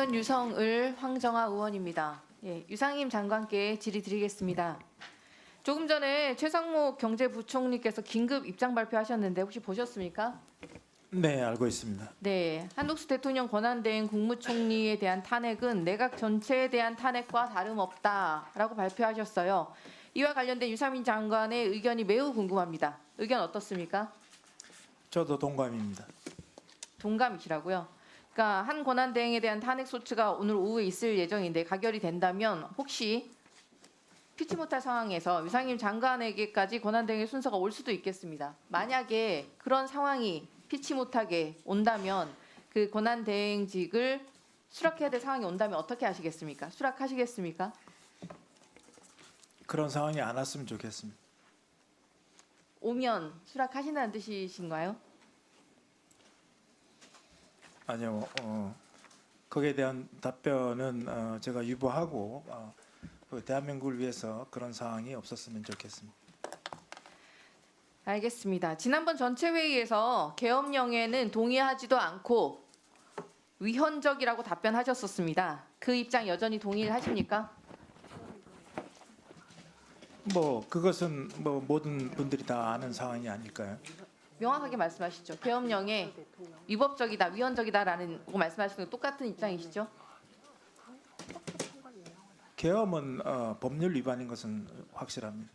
국무위원 유성을 황정아 의원입니다. 예, 유상임 장관께 질의드리겠습니다. 조금 전에 최상목 경제부총리께서 긴급 입장 발표하셨는데 혹시 보셨습니까? 네, 알고 있습니다. 네, 한덕수 대통령 권한대행 국무총리에 대한 탄핵은 내각 전체에 대한 탄핵과 다름없다라고 발표하셨어요. 이와 관련된 유상임 장관의 의견이 매우 궁금합니다. 의견 어떻습니까? 저도 동감입니다. 동감이시라고요? 그러니까 한 권한대행에 대한 탄핵 소추가 오늘 오후에 있을 예정인데 가결이 된다면 혹시 피치 못할 상황에서 유상임 장관에게까지 권한대행의 순서가 올 수도 있겠습니다. 만약에 그런 상황이 피치 못하게 온다면 그 권한대행직을 수락해야 될 상황이 온다면 어떻게 하시겠습니까? 수락하시겠습니까? 그런 상황이 안 왔으면 좋겠습니다. 오면 수락하신다는 뜻이신가요? 아니요, 거기에 대한 답변은 제가 유보하고 대한민국을 위해서 그런 상황이 없었으면 좋겠습니다. 알겠습니다. 지난번 전체 회의에서 계엄령에는 동의하지도 않고 위헌적이라고 답변하셨었습니다. 그 입장 여전히 동의를 하십니까? 그것은 모든 분들이 다 아는 상황이 아닐까요? 명확하게 말씀하시죠. 계엄령에 위법적이다, 위헌적이다라는 거 말씀하시는 거 똑같은 입장이시죠? 계엄은 법률 위반인 것은 확실합니다.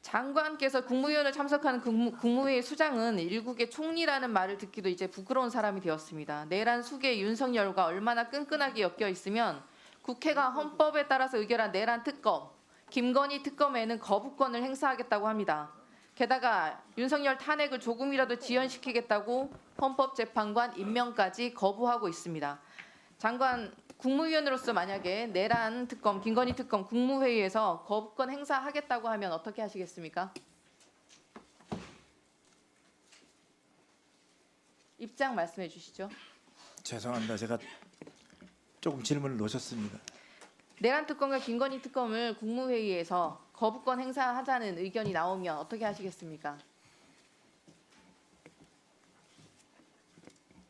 장관께서 국무위원을 참석하는 국무회의 수장은 일국의 총리라는 말을 듣기도 이제 부끄러운 사람이 되었습니다. 내란 수계 윤석열과 얼마나 끈끈하게 엮여 있으면 국회가 헌법에 따라서 의결한 내란 특검, 김건희 특검에는 거부권을 행사하겠다고 합니다. 게다가 윤석열 탄핵을 조금이라도 지연시키겠다고 헌법재판관 임명까지 거부하고 있습니다. 장관 국무위원으로서 만약에 내란 특검, 김건희 특검 국무회의에서 거부권 행사하겠다고 하면 어떻게 하시겠습니까? 입장 말씀해 주시죠. 죄송합니다. 제가 조금 질문을 놓쳤습니다. 내란 특검과 김건희 특검을 국무회의에서 거부권 행사하자는 의견이 나오면 어떻게 하시겠습니까?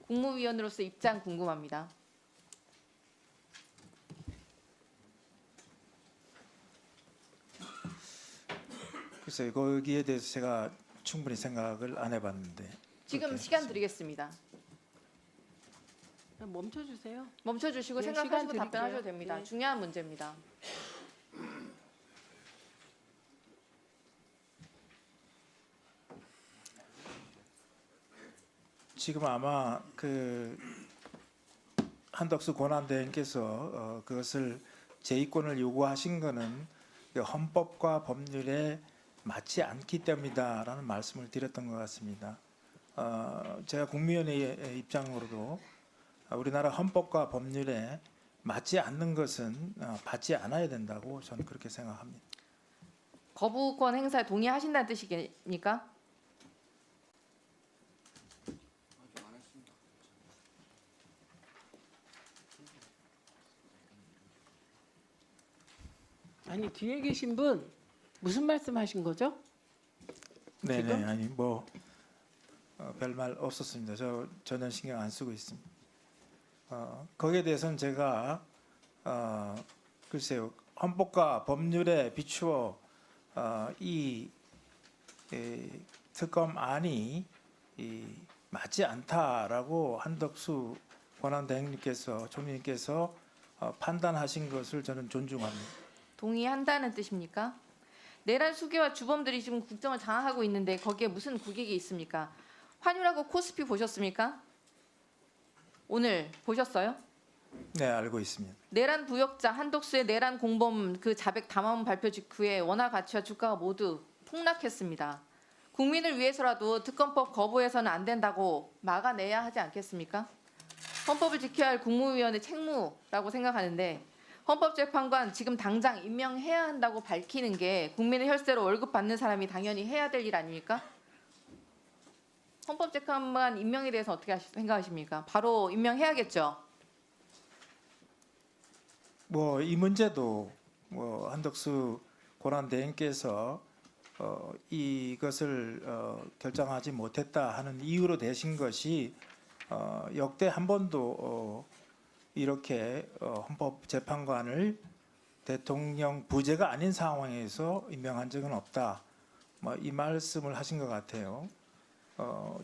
국무위원으로서 입장 궁금합니다. 글쎄요, 거기에 대해서 제가 충분히 생각을 안 해봤는데. 지금 시간 드리겠습니다. 멈춰주세요. 멈춰주시고 네, 생각하시고 시간 드릴게요. 답변하셔도 됩니다. 네. 중요한 문제입니다. 지금 아마 한덕수 권한대행께서 그것을 재의권을 요구하신 것은 헌법과 법률에 맞지 않기 때문이다라는 말씀을 드렸던 것 같습니다. 제가 국무위원의 입장으로도 우리나라 헌법과 법률에 맞지 않는 것은 받지 않아야 된다고 저는 그렇게 생각합니다. 거부권 행사에 동의하신다는 뜻이십니까? 아니 뒤에 계신 분 무슨 말씀하신 거죠? 네네, 지금? 아니 별말 없었습니다. 저 전혀 신경 안 쓰고 있습니다. 거기에 대해서는 제가 글쎄요, 헌법과 법률에 비추어 이 특검안이 맞지 않다라고 한덕수 권한대행님께서 총리님께서 판단하신 것을 저는 존중합니다. 동의한다는 뜻입니까? 내란 수괴와 주범들이 지금 국정을 장악하고 있는데 거기에 무슨 국익이 있습니까? 환율하고 코스피 보셨습니까? 오늘 보셨어요? 네, 알고 있습니다. 내란 부역자 한덕수의 내란 공범 그 자백 담화문 발표 직후에 원화 가치와 주가가 모두 폭락했습니다. 국민을 위해서라도 특검법 거부해서는 안 된다고 막아내야 하지 않겠습니까? 헌법을 지켜야 할 국무위원의 책무라고 생각하는데 헌법재판관 지금 당장 임명해야 한다고 밝히는 게 국민의 혈세로 월급 받는 사람이 당연히 해야 될 일 아닙니까? 헌법재판관 임명에 대해서 어떻게 생각하십니까? 바로 임명해야겠죠. 이 문제도 한덕수 권한대행께서 이것을 결정하지 못했다 하는 이유로 대신 것이 역대 한 번도 이렇게 헌법재판관을 대통령 부재가 아닌 상황에서 임명한 적은 없다. 뭐 이 말씀을 하신 것 같아요.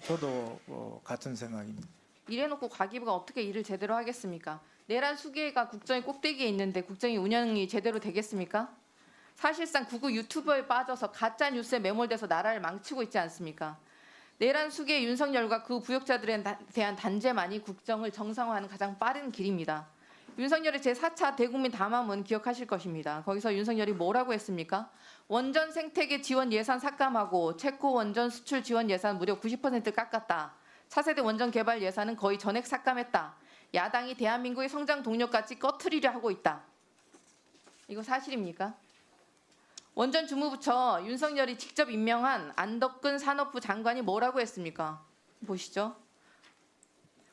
저도 같은 생각입니다. 이래놓고 과기부가 어떻게 일을 제대로 하겠습니까? 내란 수계가 국정의 꼭대기에 있는데 국정이 운영이 제대로 되겠습니까? 사실상 구구 유튜버에 빠져서 가짜 뉴스에 매몰돼서 나라를 망치고 있지 않습니까? 내란 수계 윤석열과 그 부역자들에 대한 단죄만이 국정을 정상화하는 가장 빠른 길입니다. 윤석열의 제4차 대국민 담화문 기억하실 것입니다. 거기서 윤석열이 뭐라고 했습니까? 원전 생태계 지원 예산 삭감하고 체코 원전 수출 지원 예산 무려 90% 깎았다. 차세대 원전 개발 예산은 거의 전액 삭감했다. 야당이 대한민국의 성장 동력까지 꺼트리려 하고 있다. 이거 사실입니까? 원전 주무부처 윤석열이 직접 임명한 안덕근 산업부 장관이 뭐라고 했습니까? 보시죠.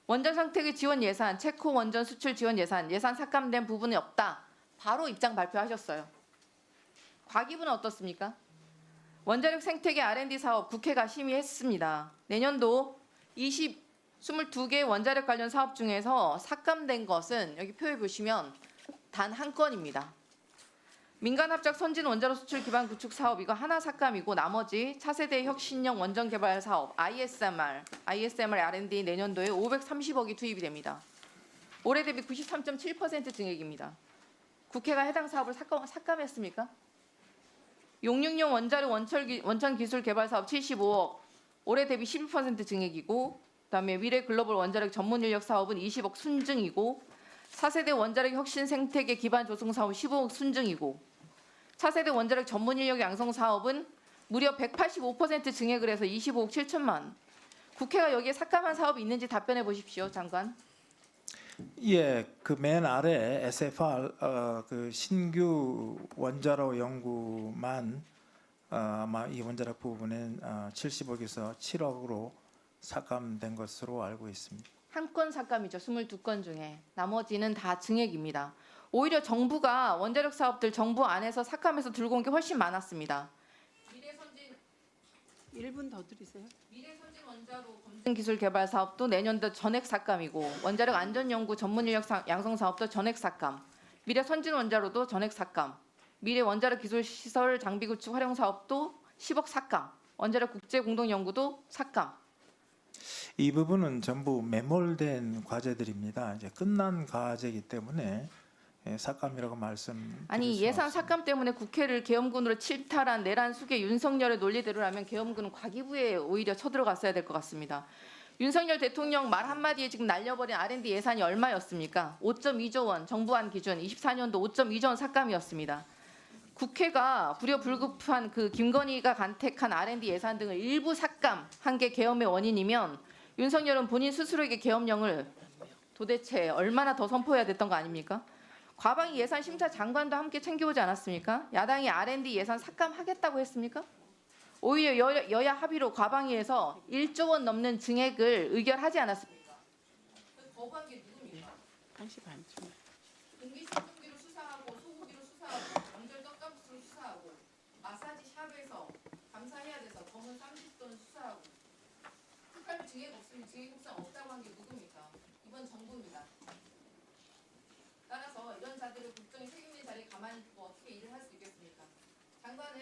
원전 생태계 지원 예산, 체코 원전 수출 지원 예산 삭감된 부분이 없다. 바로 입장 발표하셨어요. 과기부는 어떻습니까? 원자력 생태계 R&D 사업 국회가 심의했습니다. 내년도 22개 원자력 관련 사업 중에서 삭감된 것은 여기 표에 보시면 단 한 건입니다. 민간합작 선진 원자로 수출 기반 구축 사업 이거 하나 삭감이고 나머지 차세대 혁신형 원전 개발 사업 ISMR R&D 내년도에 530억이 투입이 됩니다. 올해 대비 93.7% 증액입니다. 국회가 해당 사업을 삭감했습니까? 용융용 원자력 원천 기술 개발 사업 75억 올해 대비 12% 증액이고 그다음에 미래 글로벌 원자력 전문 인력 사업은 20억 순증이고 차세대 원자력 혁신 생태계 기반 조성 사업 15억 순증이고 차세대 원자력 전문 인력 양성 사업은 무려 185% 증액을 해서 25억 7천만. 국회가 여기에 삭감한 사업이 있는지 답변해 보십시오, 장관. 예, 그 맨 아래 SFR 그 신규 원자로 연구만 아마 이 원자력 부분은 70억에서 7억으로 삭감된 것으로 알고 있습니다. 한 건 삭감이죠. 22건 중에. 나머지는 다 증액입니다. 오히려 정부가 원자력 사업들 정부 안에서 삭감해서 들고 온 게 훨씬 많았습니다. 미래선진 1분 더 드리세요. 미래선진 원자로 검증 기술 개발 사업도 내년도 전액 삭감이고 원자력 안전연구 전문 인력 양성 사업도 전액 삭감. 미래선진 원자로도 전액 삭감. 미래 원자력 기술 시설 장비 구축 활용 사업도 10억 삭감. 원자력 국제 공동 연구도 삭감. 이 부분은 전부 매몰된 과제들입니다. 이제 끝난 과제이기 때문에 삭감이라고 말씀. 아니 예산 삭감 때문에 국회를 계엄군으로 침탈한 내란 수계 윤석열의 논리대로라면 계엄군은 과기부에 오히려 쳐들어갔어야 될 것 같습니다. 윤석열 대통령 말 한마디에 지금 날려버린 R&D 예산이 얼마였습니까? 5.2조 원 정부안 기준 24년도 5.2조 원 삭감이었습니다. 국회가 불효불급한 그 김건희가 간택한 R&D 예산 등을 일부 삭감한 게 계엄의 원인이면 윤석열은 본인 스스로에게 계엄령을 도대체 얼마나 더 선포해야 됐던 거 아닙니까? 과방위 예산 심사 장관도 함께 챙겨오지 않았습니까? 야당이 R&D 예산 삭감하겠다고 했습니까? 오히려 여야 합의로 과방위에서 1조 원 넘는 증액을 의결하지 않았습니까? 거부한 게 누굽니까? 1시 반쯤. 공기청정기로 수사하고 소고기로 수사하고 명절 떡값으로 수사하고 마사지 샵에서 감사해야 돼서 검은 30돈 수사하고 특활비 증액 없으면 증액 협상 없다고 한 게 누굽니까? 이번 정부입니다. 따라서 이런 자들을 국정의 책임있는 자리에 가만히 두고 어떻게 일을 할 수 있겠습니까? 장관은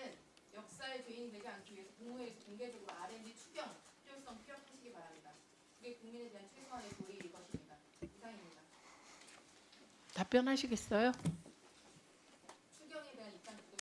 역사의 죄인이 되지 않기 위해서 국무회의에서 공개적으로 R&D 추경 필요성 피력하시기 바랍니다. 그게 국민에 대한 최소한의 도리일 것입니다. 이상입니다. 답변하시겠어요?